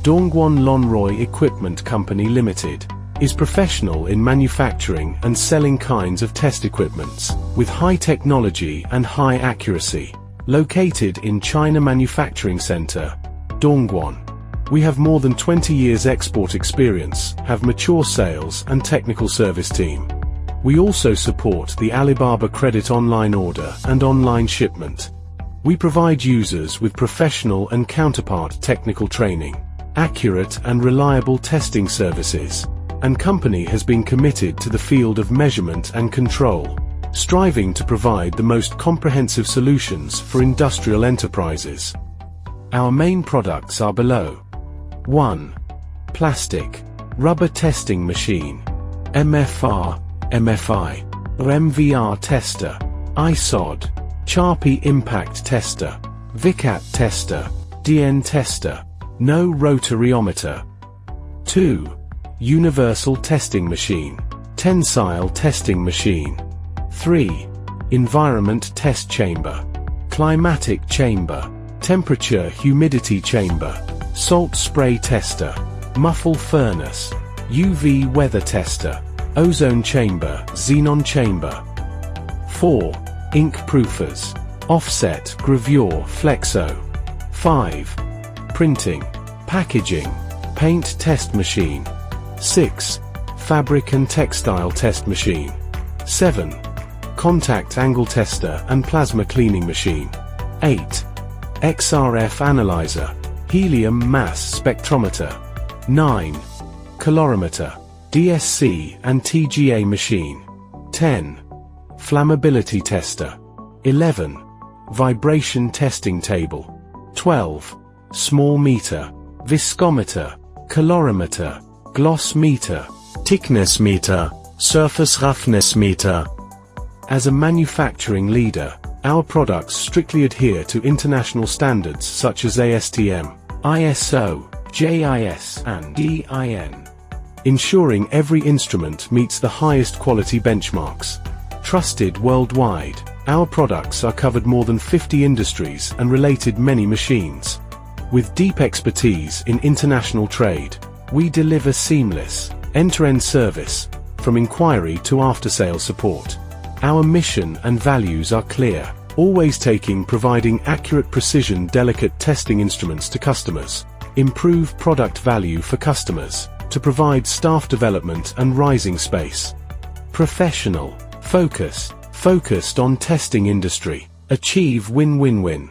Dongguan Lonroy Equipment Company Limited is professional in manufacturing and selling kinds of test equipments with high technology and high accuracy. Located in China Manufacturing Center, Dongguan. We have more than 20 years export experience, have mature sales and technical service team. We also support the Alibaba Credit online order and online shipment. We provide users with professional and counterpart technical training, accurate and reliable testing services, and company has been committed to the field of measurement and control, striving to provide the most comprehensive solutions for industrial enterprises. Our main products are below. 1. Plastic, rubber testing machine, MFR, MFI, MVR tester, ISOD, Charpy impact tester, VICAT tester, DN tester, no rotariometer. 2. Universal testing machine, Tensile Testing Machine. 3. Environment test chamber, climatic chamber, temperature humidity chamber, salt spray tester, muffle furnace, UV weather tester, ozone chamber, xenon chamber. 4. Ink proofers, offset gravure flexo. 5. Printing, packaging, paint test machine. 6. Fabric and textile test machine. 7. Contact angle tester and plasma cleaning machine. 8. XRF Analyzer Helium mass spectrometer. 9. Calorimeter, DSC and TGA machine. 10. Flammability tester. 11. Vibration testing table. 12. Small meter, viscometer, calorimeter, gloss meter, thickness meter, surface roughness meter. As a manufacturing leader, our products strictly adhere to international standards such as ASTM, ISO, JIS and DIN, ensuring every instrument meets the highest quality benchmarks. Trusted worldwide, our products are covered more than 50 industries and related many machines. With deep expertise in international trade, we deliver seamless, end-to-end service, from inquiry to after-sales support. Our mission and values are clear, always providing accurate precision delicate testing instruments to customers, improve product value for customers, to provide staff development and rising space. Professional, focused on testing industry, achieve win-win-win.